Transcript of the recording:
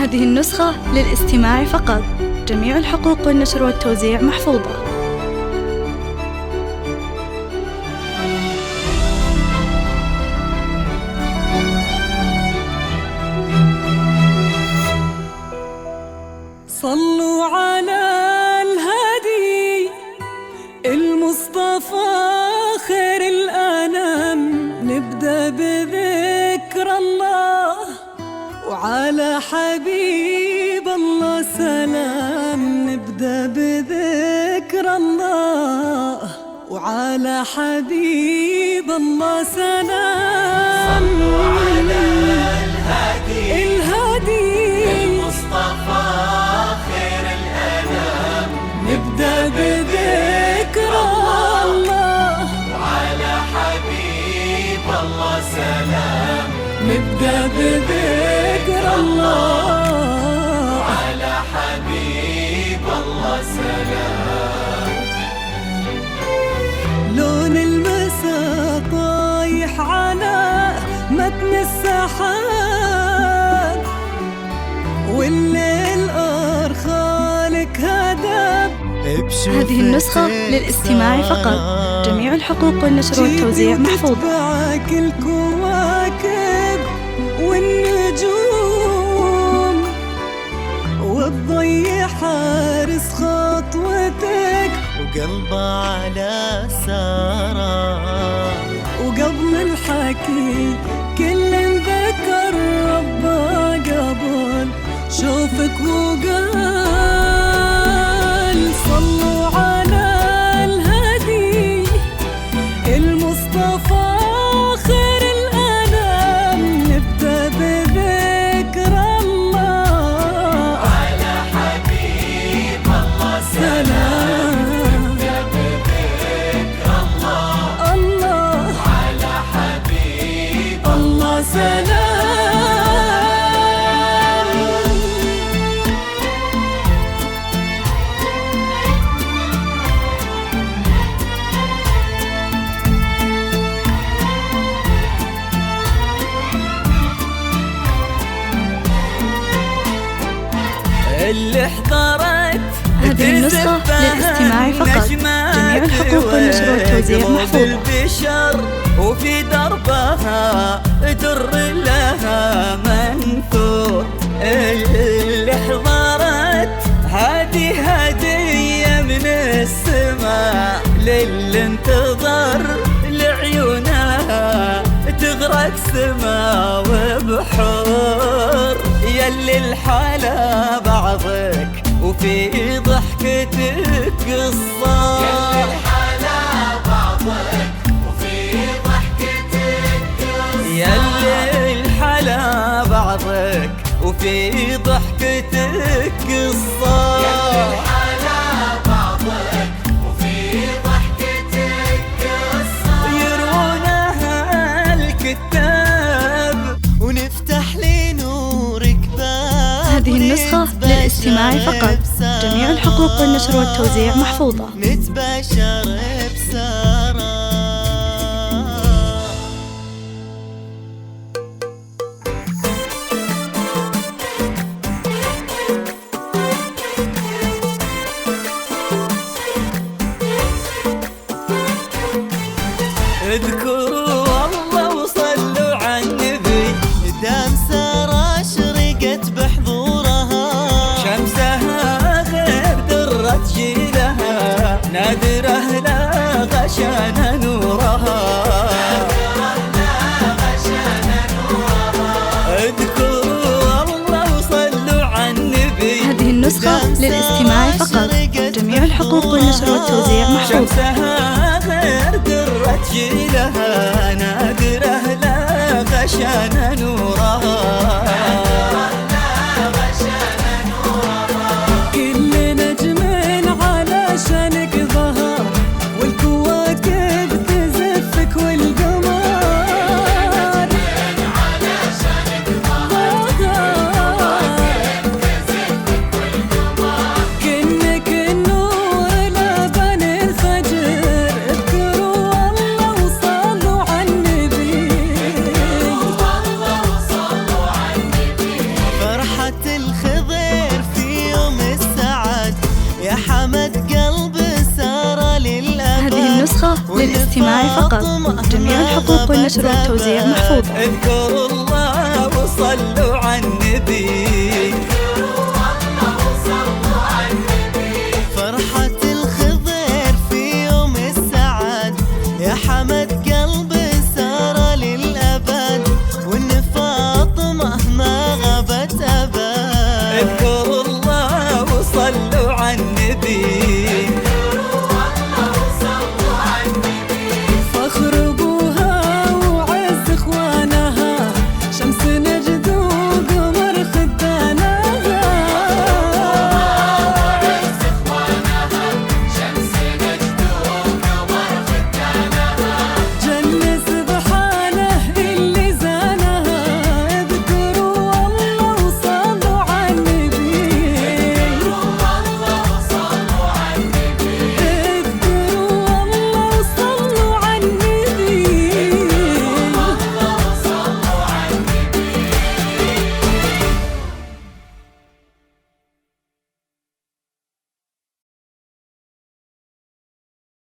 هذه النسخة للاستماع فقط. جميع الحقوق والنشر والتوزيع محفوظة. صلوا على الهادي المصطفى خير الأنام. نبدأ بذكر الله وعلى حبيب الله سلام. نبدأ بذكر الله وعلى حبيب الله سلام. صلوا على الهادي المصطفى خير الأنام. نبدأ بذكر الله وعلى حبيب الله سلام. نبدأ بذكر الله وعلى حبيب الله سلام. لون المساء طايح على متن السحاب والليل أرخالك هدب. هذه النسخة للاستماع فقط. جميع الحقوق والنشر والتوزيع محفوظة. الكواكب والنجوم والضي حارس خطوتك وقلبه على سارة. وقبل الحكي كل ذكر ربه قبل شوفك وقال. صلوا على الهادي المصطفى خير الأنام. نبدأ بذكر الله على حبيب الله سلام. نبدأ بذكر الله على حبيب الله سلام. اللي حضرت هذه النسخة للاستماع فقط. جميع الحقوق والنشر والتوزيع محفوظة. البشر وفي دربها در لها منثور. اللي حضرت هذه هدية من السماء للي انتظر لعيونها تغرق سما وبحور. يلي الحلا بعضك وفي ضحكتك قصة. يلي الحلا بعضك وفي ضحكتك قصة. يلي الحلا بعضك وفي ضحكتك قصة. يلي الحلا بعضك وفي ضحكتك قصة. يرونها الكتاب ونفتح لنورك باب. هذه النسخة للاستماع فقط. جميع الحقوق والنشر والتوزيع محفوظة. نتبشر بسارة. اذكروا الله وصلوا على النبي. دام سارة اشرقت بحضورها. شمسها غير درت جيلها. نادره لا غشان نورها. اذكروا الله وصلوا على النبي. هذه النسخة للاستماع فقط. جميع الحقوق والنشر والتوزيع محفوظة. شمسها غير درت جيلها. نادره لا غشان نورها. كل نجم علشانك ظهر والكواكب تزفك والقمر. كأنك النور لبن الفجر. اذكروا الله وصلوا على النبي. النسخة للاستماع فقط. جميع الحقوق والنشر والتوزيع محفوظة. اذكروا الله وصلوا على النبي.